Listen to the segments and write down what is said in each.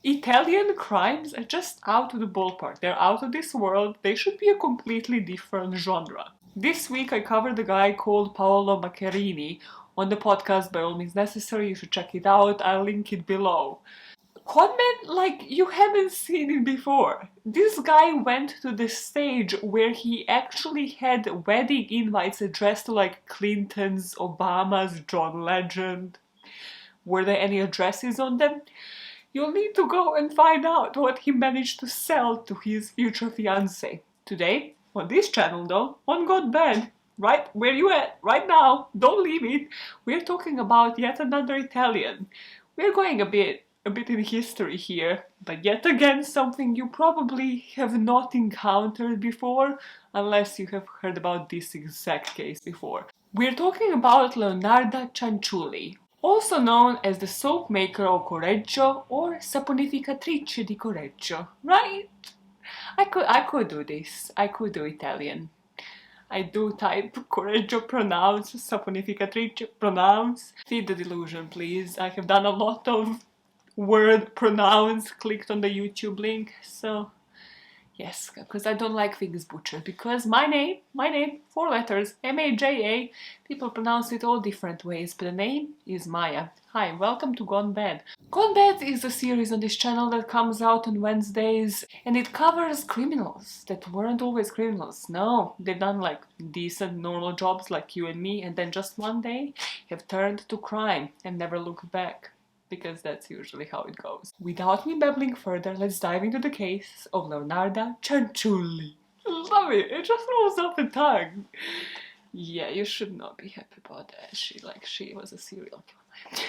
Italian crimes are just out of the ballpark. They're out of this world. They should be a completely different genre. This week I covered a guy called Paolo Macchiarini on the podcast By All Means Necessary. You should check it out. I'll link it below. Conman, like, you haven't seen it before. This guy went to the stage where he actually had wedding invites addressed to like Clinton's, Obama's, John Legend. Were there any addresses on them? You'll need to go and find out what he managed to sell to his future fiancée. Today, on this channel though, on God Bad, right where you at, right now, don't leave it, we're talking about yet another Italian. We're going a bit in history here, but yet again something you probably have not encountered before, unless you have heard about this exact case before. We're talking about Leonarda Cianculli, also known as the soap maker of Correggio or saponificatrice di Correggio, right? I could do this. I could do Italian. I do type Correggio pronounce, saponificatrice pronounce. Feed the delusion, please. I have done a lot of word pronounce, clicked on the YouTube link, so yes, because I don't like things butchered, because my name, 4 letters, M-A-J-A, people pronounce it all different ways, but the name is Maya. Hi, welcome to Gone Bad. Gone Bad is a series on this channel that comes out on Wednesdays, and it covers criminals that weren't always criminals. No, they've done like decent, normal jobs like you and me, and then just one day have turned to crime and never looked back. Because that's usually how it goes. Without me babbling further, let's dive into the case of Leonarda Cianculli. Love it, it just rolls off the tongue. Yeah, you should not be happy about that. She was a serial killer.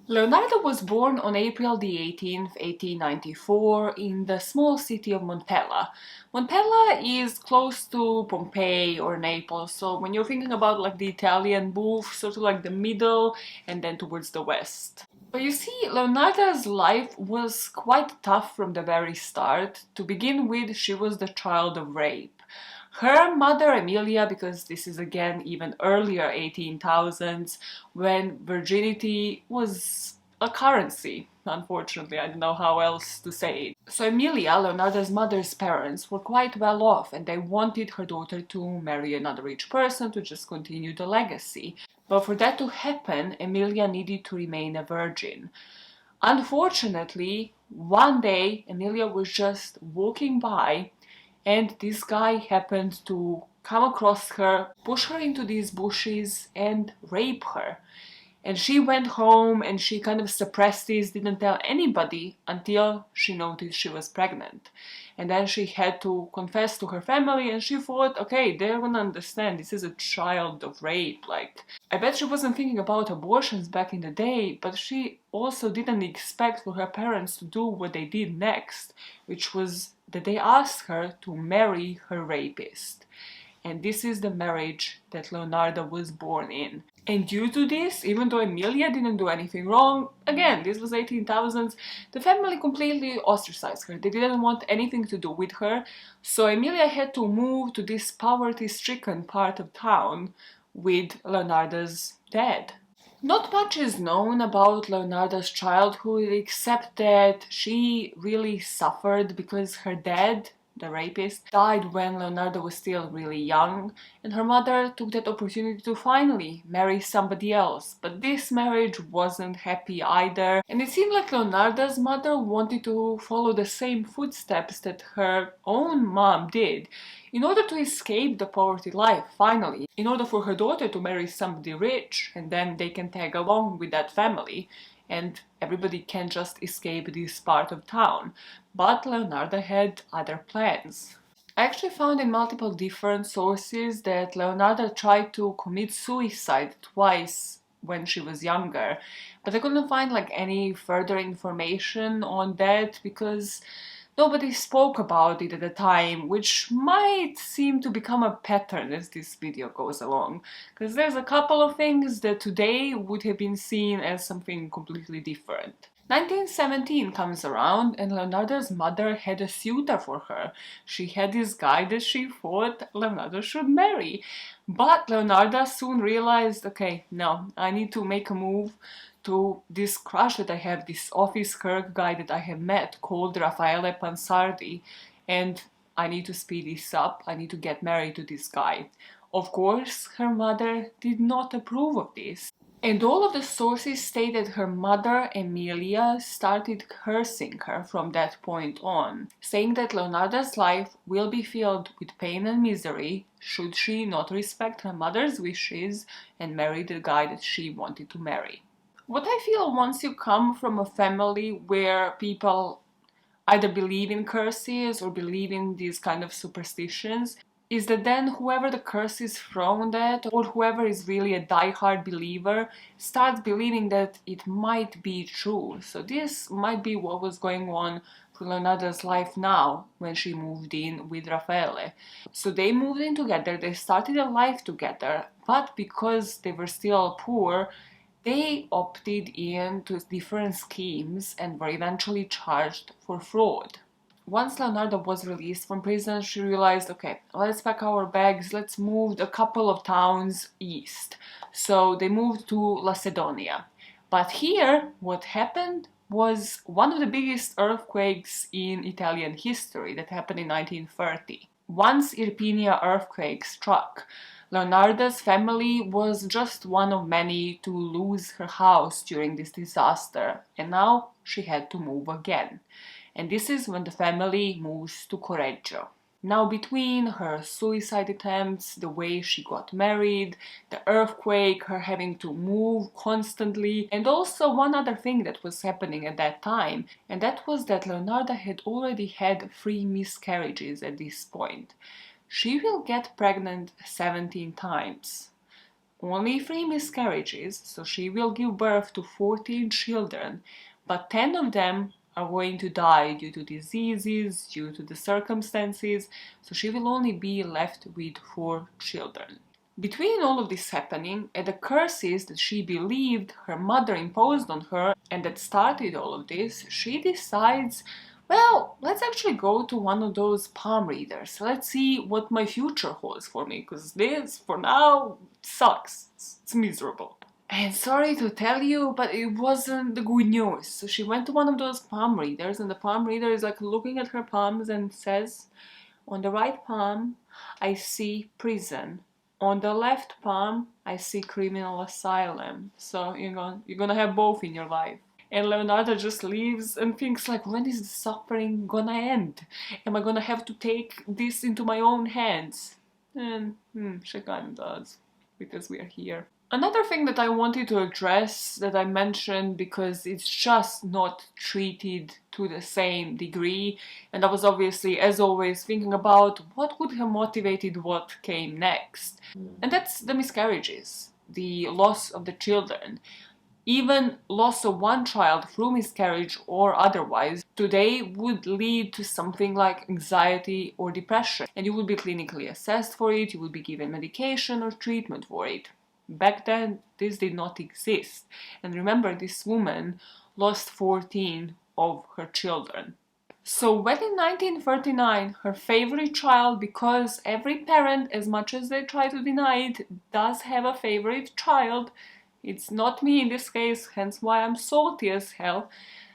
Leonarda was born on April the 18th, 1894 in the small city of Montella. Montella is close to Pompeii or Naples, so when you're thinking about like the Italian move, sort of like the middle and then towards the west. But you see, Leonarda's life was quite tough from the very start. To begin with, she was the child of rape. Her mother, Emilia, because this is again even earlier 18,000s, when virginity was a currency. Unfortunately, I don't know how else to say it. So Emilia, Leonarda's mother's parents, were quite well off and they wanted her daughter to marry another rich person to just continue the legacy. But for that to happen, Emilia needed to remain a virgin. Unfortunately, one day Emilia was just walking by and this guy happened to come across her, push her into these bushes and rape her. And she went home and she kind of suppressed this, didn't tell anybody until she noticed she was pregnant. And then she had to confess to her family and she thought, okay, they're gonna understand, this is a child of rape. Like, I bet she wasn't thinking about abortions back in the day, but she also didn't expect for her parents to do what they did next, which was that they asked her to marry her rapist. And this is the marriage that Leonarda was born in. And due to this, even though Emilia didn't do anything wrong, again, this was 18,000s, the family completely ostracized her. They didn't want anything to do with her, so Emilia had to move to this poverty-stricken part of town with Leonarda's dad. Not much is known about Leonarda's childhood, except that she really suffered because her dad, the rapist, died when Leonarda was still really young, and her mother took that opportunity to finally marry somebody else. But this marriage wasn't happy either, and it seemed like Leonarda's mother wanted to follow the same footsteps that her own mom did, in order to escape the poverty life, finally, in order for her daughter to marry somebody rich, and then they can tag along with that family, and everybody can just escape this part of town. But Leonarda had other plans. I actually found in multiple different sources that Leonarda tried to commit suicide twice when she was younger, but I couldn't find like any further information on that because nobody spoke about it at the time, which might seem to become a pattern as this video goes along, because there's a couple of things that today would have been seen as something completely different. 1917 comes around and Leonarda's mother had a suitor for her. She had this guy that she thought Leonarda should marry. But Leonarda soon realized, okay, no, I need to make a move to this crush that I have, this office clerk guy that I have met called Raffaele Pansardi, and I need to speed this up, I need to get married to this guy. Of course, her mother did not approve of this. And all of the sources state that her mother, Emilia, started cursing her from that point on, saying that Leonarda's life will be filled with pain and misery should she not respect her mother's wishes and marry the guy that she wanted to marry. What I feel, once you come from a family where people either believe in curses or believe in these kind of superstitions, is that then whoever the curse is thrown at, or whoever is really a die-hard believer, starts believing that it might be true. So this might be what was going on for Leonarda's life now when she moved in with Raffaele. So they moved in together, they started a life together, but because they were still poor, they opted into different schemes and were eventually charged for fraud. Once Leonarda was released from prison, she realized, okay, let's pack our bags, let's move a couple of towns east. So they moved to Lacedonia. But here, what happened was one of the biggest earthquakes in Italian history that happened in 1930. Once Irpinia earthquake struck, Leonarda's family was just one of many to lose her house during this disaster, and now she had to move again. And this is when the family moves to Correggio. Now, between her suicide attempts, the way she got married, the earthquake, her having to move constantly, and also one other thing that was happening at that time, and that was that Leonarda had already had 3 miscarriages at this point. She will get pregnant 17 times. Only 3 miscarriages, so she will give birth to 14 children, but 10 of them are going to die due to diseases, due to the circumstances, so she will only be left with 4 children. Between all of this happening and the curses that she believed her mother imposed on her and that started all of this, she decides, well, let's actually go to one of those palm readers. Let's see what my future holds for me, because this, for now, sucks. It's miserable. And sorry to tell you, but it wasn't the good news. So she went to one of those palm readers, and the palm reader is like looking at her palms and says, on the right palm, I see prison. On the left palm, I see criminal asylum. So you're gonna have both in your life. And Leonarda just leaves and thinks like, when is the suffering gonna end? Am I gonna have to take this into my own hands? And she kind of does, because we are here. Another thing that I wanted to address that I mentioned because it's just not treated to the same degree, and I was obviously, as always, thinking about what would have motivated what came next. And that's the miscarriages, the loss of the children. Even loss of one child through miscarriage or otherwise today would lead to something like anxiety or depression, and you would be clinically assessed for it, you would be given medication or treatment for it. Back then, this did not exist. And remember, this woman lost 14 of her children. So when in 1939, her favorite child, because every parent, as much as they try to deny it, does have a favorite child, it's not me in this case, hence why I'm salty as hell,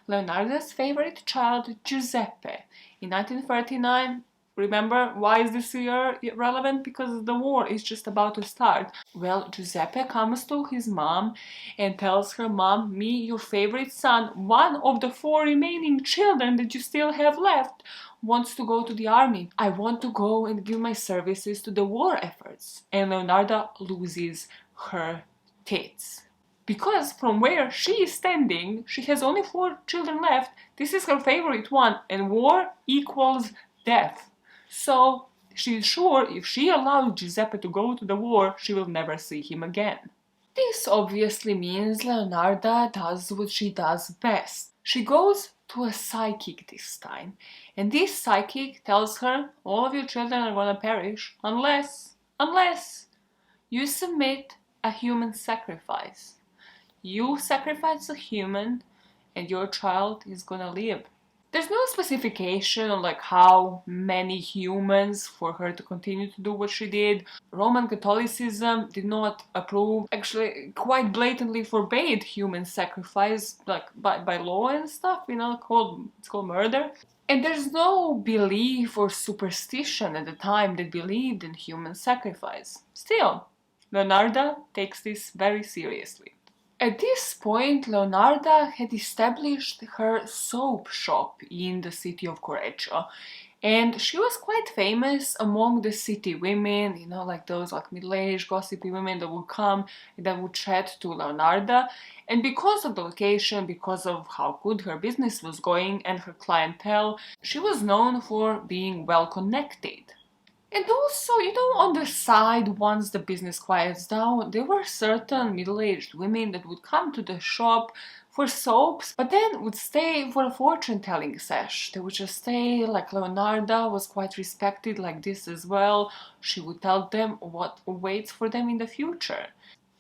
Leonarda's favorite child, Giuseppe. In 1939, remember, why is this year relevant? Because the war is just about to start. Well, Giuseppe comes to his mom and tells her, Mom, me, your favorite son, one of the 4 remaining children that you still have left, wants to go to the army. I want to go and give my services to the war efforts. And Leonarda loses her tits. Because from where she is standing, she has only 4 children left. This is her favorite one, and war equals death. So she's sure if she allows Giuseppe to go to the war, she will never see him again. This obviously means Leonarda does what she does best. She goes to a psychic this time, and this psychic tells her all of your children are gonna perish unless you submit a human sacrifice. You sacrifice a human and your child is gonna live. There's no specification on like how many humans for her to continue to do what she did. Roman Catholicism did not approve, actually quite blatantly forbade human sacrifice, like by law and stuff, it's called murder. And there's no belief or superstition at the time that believed in human sacrifice. Still, Leonarda takes this very seriously. At this point, Leonarda had established her soap shop in the city of Correggio, and she was quite famous among the city women, like those like middle-aged gossipy women that would come and that would chat to Leonarda. And because of the location, because of how good her business was going and her clientele, she was known for being well connected. And also, on the side, once the business quiets down, there were certain middle-aged women that would come to the shop for soaps, but then would stay for a fortune-telling sesh. They would just stay, like Leonarda was quite respected like this as well. She would tell them what awaits for them in the future.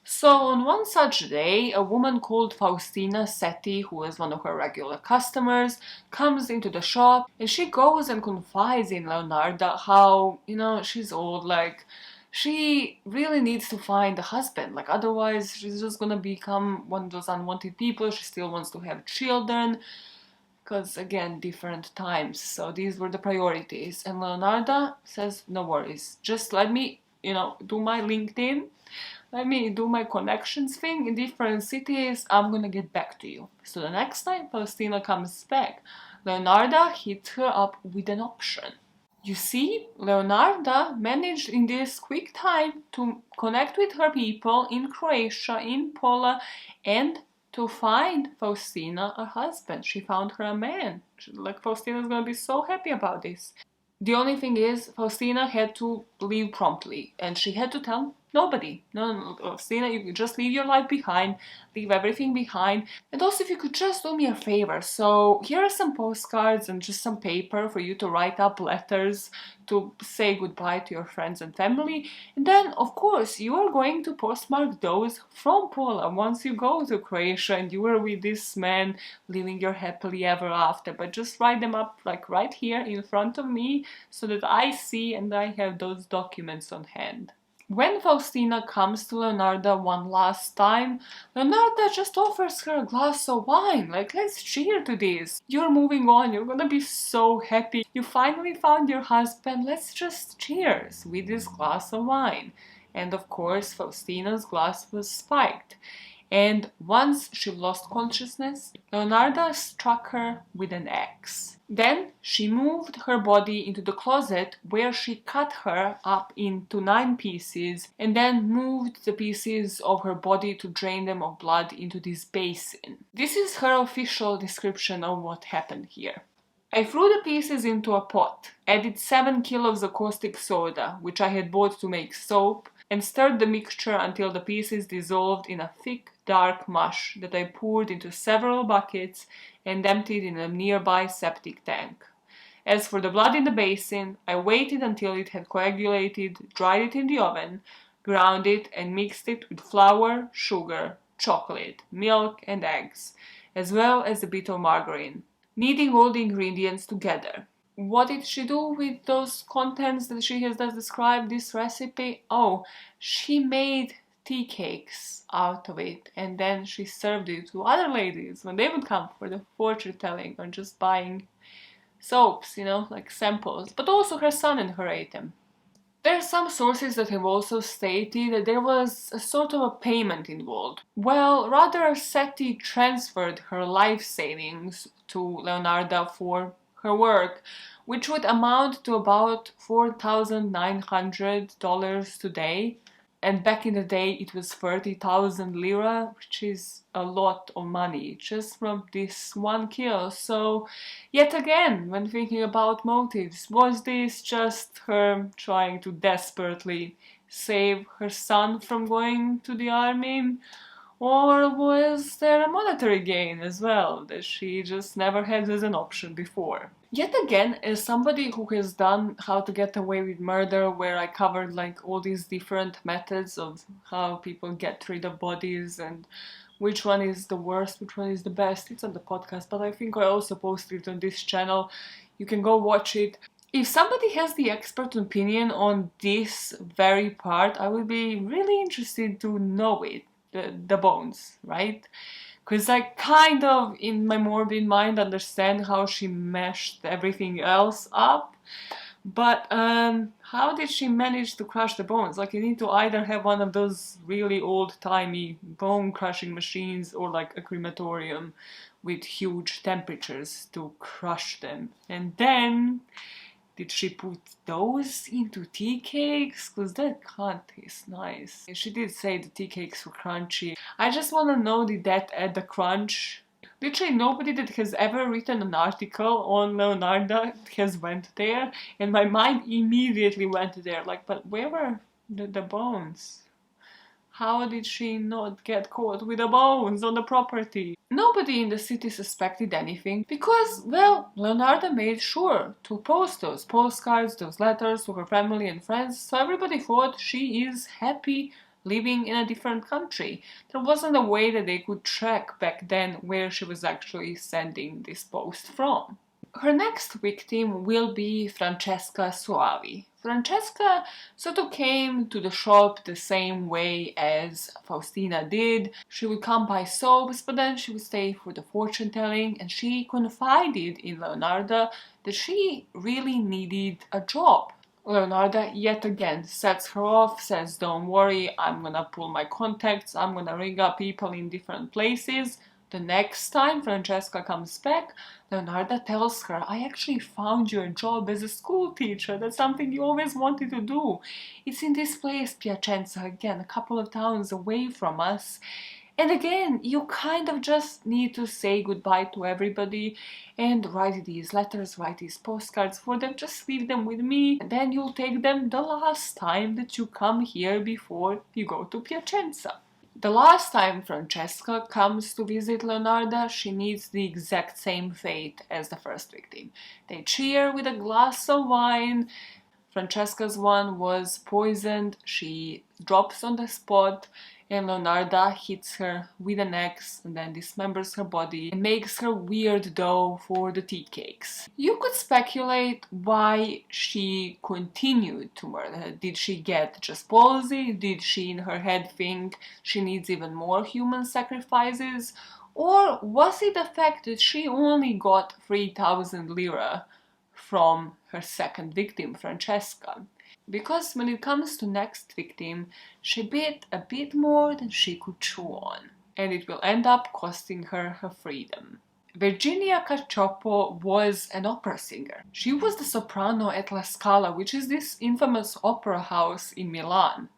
So on one such day, a woman called Faustina Setti, who was one of her regular customers, comes into the shop and she goes and confides in Leonarda how, she's old, like she really needs to find a husband, like otherwise she's just gonna become one of those unwanted people. She still wants to have children, because again, different times, so these were the priorities. And Leonarda says, no worries, just let me, do my LinkedIn. Let me do my connections thing in different cities. I'm gonna get back to you. So the next time Faustina comes back, Leonarda hits her up with an option. You see, Leonarda managed in this quick time to connect with her people in Croatia, in Pola, and to find Faustina a husband. She found her a man. Like, Faustina's gonna be so happy about this. The only thing is, Faustina had to leave promptly, and she had to tell nobody. No, Faustina, you could just leave your life behind, leave everything behind. And also, if you could just do me a favor, so here are some postcards and just some paper for you to write up letters to say goodbye to your friends and family. And then, of course, you are going to postmark those from Pola once you go to Croatia and you are with this man living your happily ever after. But just write them up like right here in front of me so that I see and I have those documents on hand. When Faustina comes to Leonarda one last time, Leonarda just offers her a glass of wine, like, let's cheer to this. You're moving on, you're gonna be so happy. You finally found your husband, let's just cheers with this glass of wine. And of course, Faustina's glass was spiked. And once she lost consciousness, Leonarda struck her with an axe. Then she moved her body into the closet where she cut her up into 9 pieces and then moved the pieces of her body to drain them of blood into this basin. This is her official description of what happened here. I threw the pieces into a pot, added 7 kilos of caustic soda, which I had bought to make soap, and stirred the mixture until the pieces dissolved in a thick, dark mush that I poured into several buckets and emptied in a nearby septic tank. As for the blood in the basin, I waited until it had coagulated, dried it in the oven, ground it, and mixed it with flour, sugar, chocolate, milk, and eggs, as well as a bit of margarine, kneading all the ingredients together. What did she do with those contents that she has described this recipe? Oh, she made tea cakes out of it, and then she served it to other ladies when they would come for the fortune telling or just buying soaps, like samples. But also her son and her ate them. There are some sources that have also stated that there was a sort of a payment involved. Well, rather, Setti transferred her life savings to Leonarda for her work, which would amount to about $4,900 today. And back in the day, it was 30,000 lira, which is a lot of money just from this one kill. So, yet again, when thinking about motives, was this just her trying to desperately save her son from going to the army? Or was there a monetary gain as well that she just never had as an option before? Yet again, as somebody who has done How to Get Away with Murder, where I covered like all these different methods of how people get rid of bodies and which one is the worst, which one is the best. It's on the podcast, but I think I also posted it on this channel. You can go watch it. If somebody has the expert opinion on this very part, I would be really interested to know it, the bones, right? Because I kind of, in my morbid mind, understand how she meshed everything else up. But how did she manage to crush the bones? Like, you need to either have one of those really old-timey bone-crushing machines or like a crematorium with huge temperatures to crush them. And then, did she put those into tea cakes? Because that can't taste nice. She did say the tea cakes were crunchy. I just want to know, did that add the crunch? Literally nobody that has ever written an article on Leonarda has went there, and my mind immediately went there, like, but where were the bones? How did she not get caught with the bones on the property? Nobody in the city suspected anything because, well, Leonarda made sure to post those postcards, those letters to her family and friends, so everybody thought she is happy living in a different country. There wasn't a way that they could track back then where she was actually sending this post from. Her next victim will be Francesca Soavi. Francesca sort of came to the shop the same way as Faustina did. She would come buy soaps, but then she would stay for the fortune telling, and she confided in Leonarda that she really needed a job. Leonarda yet again sets her off, says, don't worry, I'm gonna pull my contacts, I'm gonna ring up people in different places. The next time Francesca comes back, Leonarda tells her, I actually found you a job as a school teacher. That's something you always wanted to do. It's in this place, Piacenza, again, a couple of towns away from us. And again, you kind of just need to say goodbye to everybody and write these letters, write these postcards for them, just leave them with me, and then you'll take them the last time that you come here before you go to Piacenza. The last time Francesca comes to visit Leonarda, she meets the exact same fate as the first victim. They cheer with a glass of wine. Francesca's one was poisoned, she drops on the spot, and Leonarda hits her with an axe and then dismembers her body and makes her weird dough for the tea cakes. You could speculate why she continued to murder. Did she get just palsy? Did she in her head think she needs even more human sacrifices? Or was it the fact that she only got 3,000 lira from her second victim, Francesca? Because when it comes to next victim, she bit a bit more than she could chew on, and it will end up costing her her freedom. Virginia Cacioppo was an opera singer. She was the soprano at La Scala, which is this infamous opera house in Milan.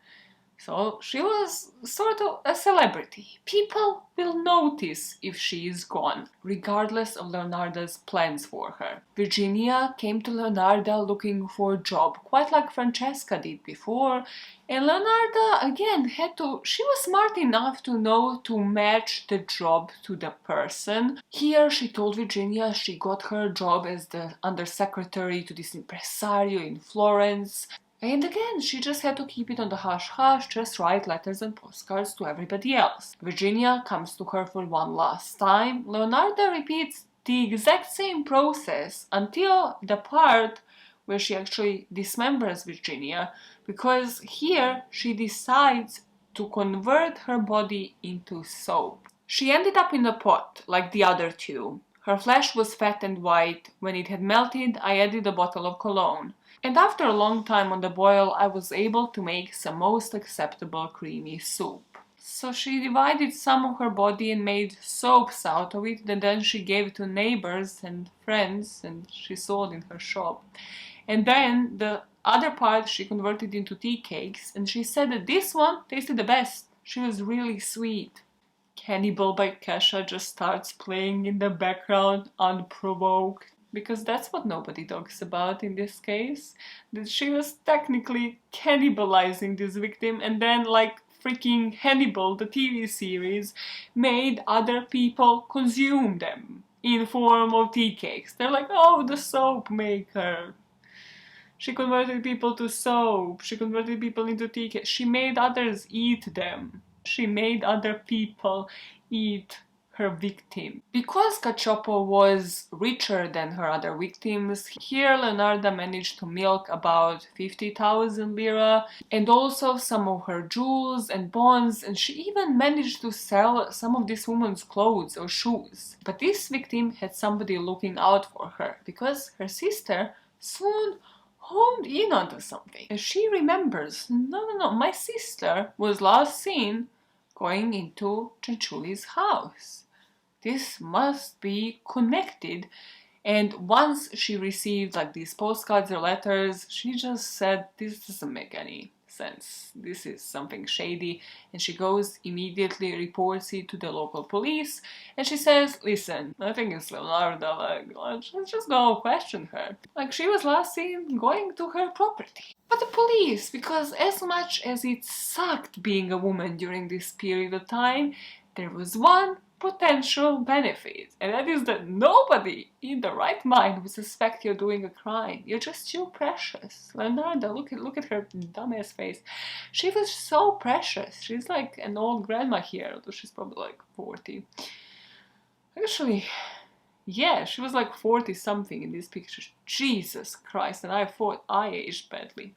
So she was sort of a celebrity. People will notice if she is gone, regardless of Leonarda's plans for her. Virginia came to Leonarda looking for a job, quite like Francesca did before, and Leonarda again she was smart enough to know to match the job to the person. Here she told Virginia she got her job as the undersecretary to this impresario in Florence. And again, she just had to keep it on the hush-hush, just write letters and postcards to everybody else. Virginia comes to her for one last time. Leonarda repeats the exact same process until the part where she actually dismembers Virginia, because here she decides to convert her body into soap. She ended up in a pot, like the other two. Her flesh was fat and white. When it had melted, I added a bottle of cologne. And after a long time on the boil, I was able to make some most acceptable creamy soup. So she divided some of her body and made soaps out of it, and then she gave it to neighbors and friends, and she sold in her shop. And then the other part she converted into tea cakes, and she said that this one tasted the best. She was really sweet. Hannibal by Kesha just starts playing in the background unprovoked, because that's what nobody talks about in this case, that she was technically cannibalizing this victim, and then like freaking Hannibal, the TV series, made other people consume them in form of tea cakes. They're like, oh, the soap maker. She converted people to soap. She converted people into tea cakes. She made others eat them. She made other people eat her victim. Because Cacioppo was richer than her other victims, here Leonarda managed to milk about 50,000 lira and also some of her jewels and bonds, and she even managed to sell some of this woman's clothes or shoes. But this victim had somebody looking out for her, because her sister soon honed in onto something. And she remembers, no, my sister was last seen going into Cianculli's house. This must be connected. And once she received like these postcards or letters, she just said, this doesn't make any sense. This is something shady. And she goes immediately, reports it to the local police, and she says, listen, I think it's Leonarda, like, let's just go question her. Like, she was last seen going to her property. But the police, because as much as it sucked being a woman during this period of time, there was one potential benefit, and that is that nobody in the right mind would suspect you're doing a crime. You're just too precious. Leonarda, look at her dumbass face. She was so precious. She's like an old grandma here, although she's probably like 40. Actually, yeah, she was like 40 something in these pictures. Jesus Christ, and I thought I aged badly.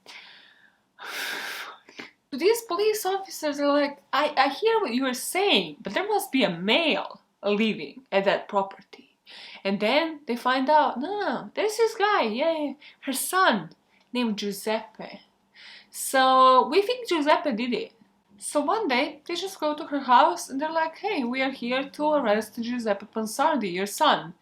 These police officers are like, I hear what you are saying, but there must be a male living at that property. And then they find out, no, there's this guy, yeah, her son, named Giuseppe. So we think Giuseppe did it. So one day, they just go to her house and they're like, hey, we are here to arrest Giuseppe Pansardi, your son.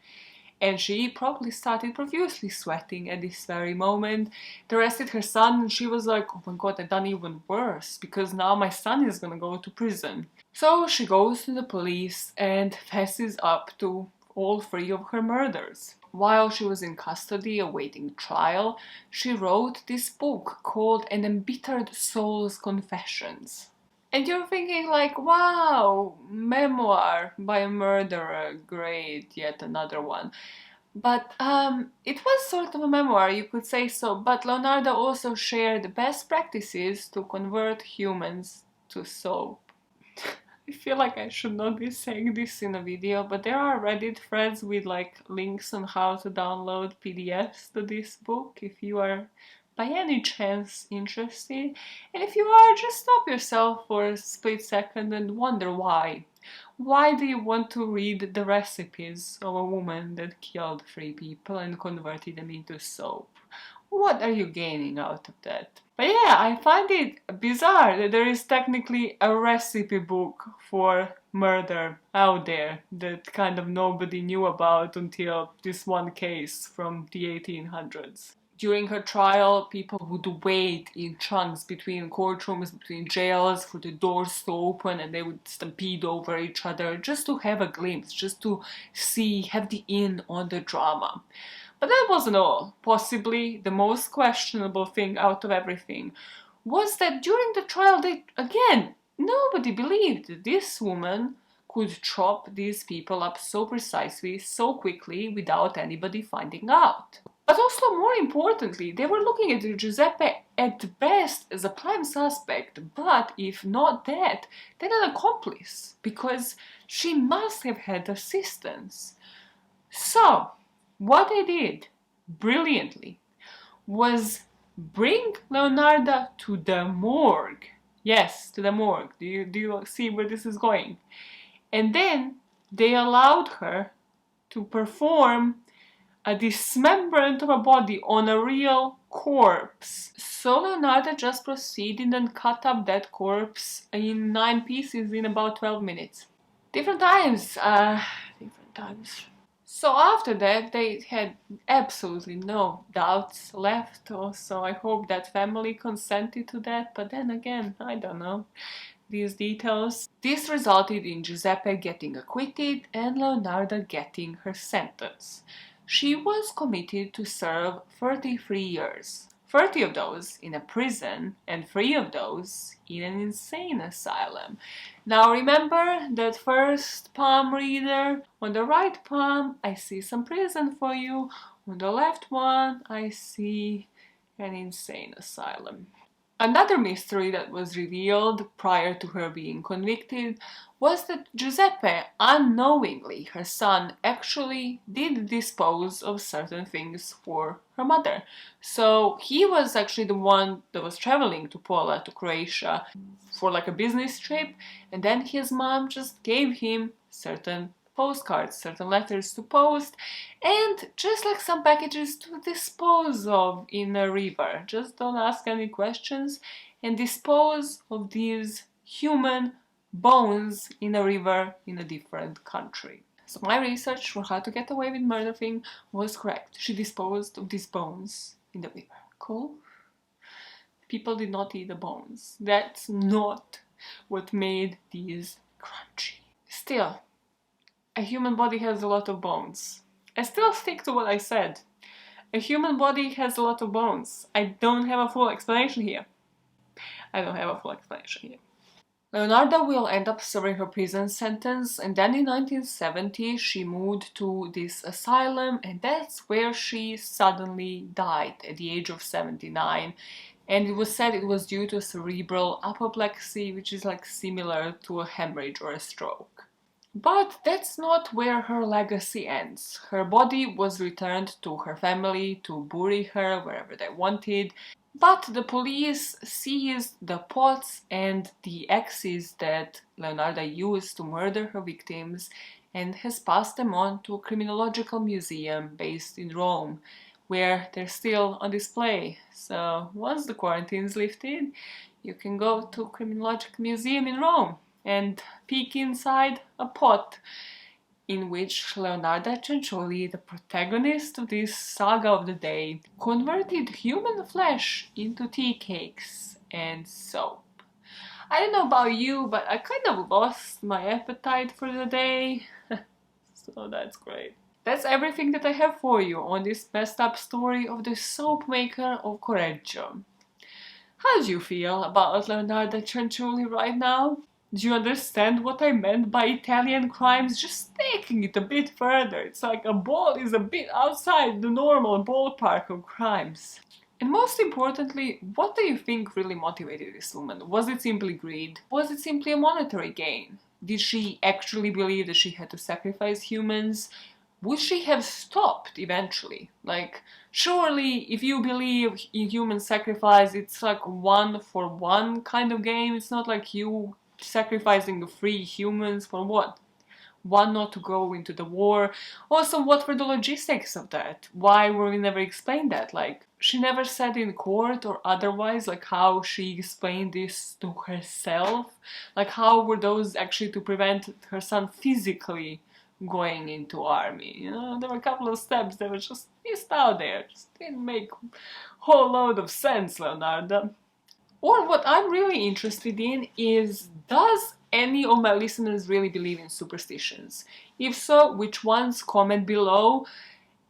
And she probably started profusely sweating at this very moment. They arrested her son and she was like, oh my god, I've done even worse, because now my son is gonna go to prison. So she goes to the police and fesses up to all three of her murders. While she was in custody awaiting trial, she wrote this book called An Embittered Soul's Confessions. And you're thinking like, wow, memoir by a murderer, great, yet another one. But it was sort of a memoir, you could say so, but Leonarda also shared best practices to convert humans to soap. I feel like I should not be saying this in a video, but there are Reddit threads with like links on how to download PDFs to this book if you are by any chance interested. And if you are, just stop yourself for a split second and wonder why. Why do you want to read the recipes of a woman that killed 3 people and converted them into soap? What are you gaining out of that? But yeah, I find it bizarre that there is technically a recipe book for murder out there that kind of nobody knew about until this one case from the 1800s. During her trial, people would wait in chunks between courtrooms, between jails, for the doors to open, and they would stampede over each other just to have a glimpse, just to see, have the in on the drama. But that wasn't all. Possibly the most questionable thing out of everything was that during the trial, nobody believed that this woman could chop these people up so precisely, so quickly, without anybody finding out. But also, more importantly, they were looking at Giuseppe at best as a prime suspect, but if not that, then an accomplice, because she must have had assistance. So, what they did, brilliantly, was bring Leonarda to the morgue. Yes, to the morgue. Do you see where this is going? And then they allowed her to perform a dismemberment of a body on a real corpse. So Leonarda just proceeded and cut up that corpse in 9 pieces in about 12 minutes. Different times. So after that, they had absolutely no doubts left. Also, I hope that family consented to that, but then again, I don't know these details. This resulted in Giuseppe getting acquitted and Leonarda getting her sentence. She was committed to serve 33 years, 30 of those in a prison and 3 of those in an insane asylum. Now remember that first palm reader? On the right palm I see some prison for you, on the left one I see an insane asylum. Another mystery that was revealed prior to her being convicted was that Giuseppe, unknowingly, her son, actually did dispose of certain things for her mother. So he was actually the one that was traveling to Pola, to Croatia, for like a business trip, and then his mom just gave him certain postcards, certain letters to post, and just like some packages to dispose of in a river. Just don't ask any questions and dispose of these human bones in a river in a different country. So my research for how to get away with murder thing was correct. She disposed of these bones in the river. Cool? People did not eat the bones. That's not what made these crunchy. Still, a human body has a lot of bones. I still stick to what I said. A human body has a lot of bones. I don't have a full explanation here. Leonarda will end up serving her prison sentence, and then in 1970 she moved to this asylum, and that's where she suddenly died at the age of 79. And it was said it was due to cerebral apoplexy, which is like similar to a hemorrhage or a stroke. But that's not where her legacy ends. Her body was returned to her family to bury her wherever they wanted, but the police seized the pots and the axes that Leonarda used to murder her victims and has passed them on to a criminological museum based in Rome, where they're still on display. So once the quarantine's lifted, you can go to a criminological museum in Rome and peek inside a pot in which Leonarda Cianculli, the protagonist of this saga of the day, converted human flesh into tea cakes and soap. I don't know about you, but I kind of lost my appetite for the day, so that's great. That's everything that I have for you on this messed up story of the soap maker of Correggio. How do you feel about Leonarda Cianculli right now? Do you understand what I meant by Italian crimes? Just taking it a bit further. It's like a ball is a bit outside the normal ballpark of crimes. And most importantly, what do you think really motivated this woman? Was it simply greed? Was it simply a monetary gain? Did she actually believe that she had to sacrifice humans? Would she have stopped eventually? Like, surely if you believe in human sacrifice, it's like one for one kind of game. It's not like you sacrificing the 3 humans for what? One not to go into the war. Also, what were the logistics of that? Why were we never explained that? Like, she never said in court or otherwise, like how she explained this to herself. Like, how were those actually to prevent her son physically going into army? You know, there were a couple of steps that were just missed out there. Just didn't make a whole load of sense, Leonarda. Or what I'm really interested in is, does any of my listeners really believe in superstitions? If so, which ones? Comment below.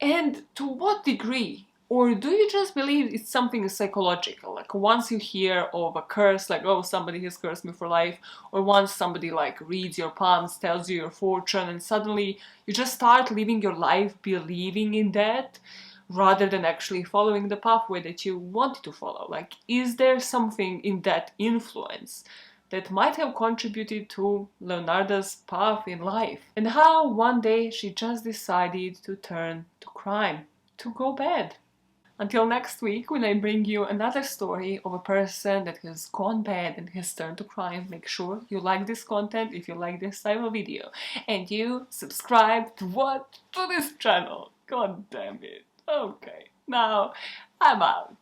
And to what degree? Or do you just believe it's something psychological? Like once you hear of a curse, like, oh, somebody has cursed me for life, or once somebody like reads your palms, tells you your fortune, and suddenly you just start living your life believing in that, rather than actually following the pathway that you wanted to follow. Like, is there something in that influence that might have contributed to Leonarda's path in life? And how one day she just decided to turn to crime, to go bad. Until next week, when I bring you another story of a person that has gone bad and has turned to crime, make sure you like this content if you like this type of video. And you subscribe to what? To this channel. God damn it. Okay, now I'm out.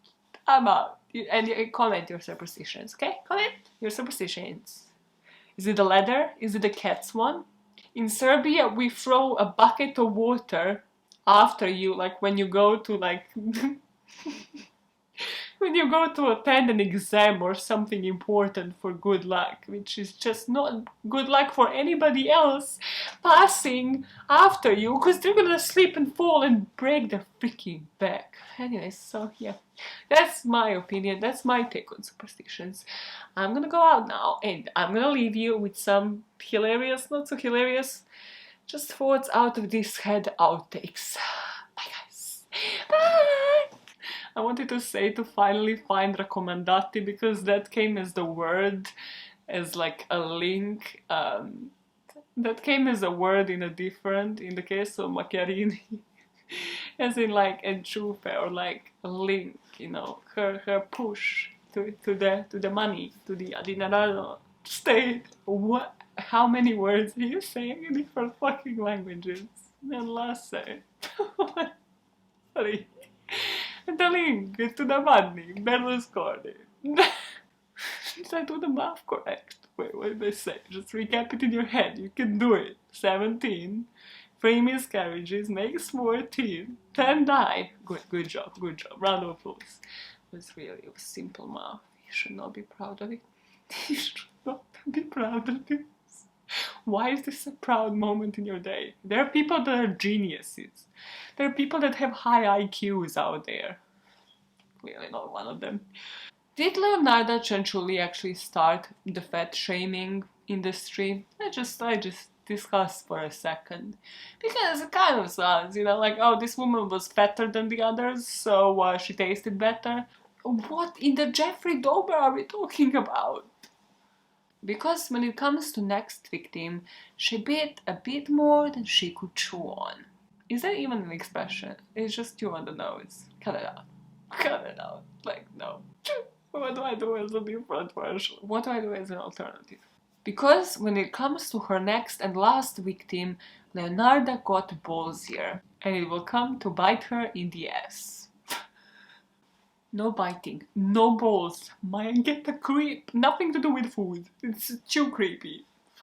And you comment your superstitions, okay? Comment your superstitions. Is it the leather? Is it the cat's one? In Serbia, we throw a bucket of water after you, like when you go to like when you go to attend an exam or something important for good luck, which is just not good luck for anybody else passing after you, because they're gonna slip and fall and break their freaking back. Anyways, so yeah, that's my opinion, that's my take on superstitions. I'm gonna go out now and I'm gonna leave you with some hilarious, not so hilarious, just thoughts out of this head outtakes. Bye guys. Bye! I wanted to say to finally find raccomandati because that came as the word, as like a link. That came as a word in the case of Macchiarini, as in like enchufe or like a link, you know, her push to the money, to the adinerado state. What? How many words are you saying in different fucking languages? And last say, sorry, the link to the money, Berlusconi. Did I do the math correct? Wait, what did I say? Just recap it in your head. You can do it. 17. 3 miscarriages makes 14. 10 die. Good job. Round of applause. It was simple math. You should not be proud of it. You should not be proud of this. Why is this a proud moment in your day? There are people that are geniuses. There are people that have high IQs out there. Clearly not one of them. Did Leonarda Cianculli actually start the fat shaming industry? I just discussed for a second. Because it kind of sounds, you know, like, oh, this woman was fatter than the others, so she tasted better. What in the Jeffrey Dahmer are we talking about? Because when it comes to next victim, she bit a bit more than she could chew on. Is that even an expression? It's just you on the nose. Cut it out. Cut it out. Like, no. What do I do as a different version? What do I do as an alternative? Because when it comes to her next and last victim, Leonarda got ballsier, and it will come to bite her in the ass. No biting, no balls. Man, get the creep. Nothing to do with food. It's too creepy.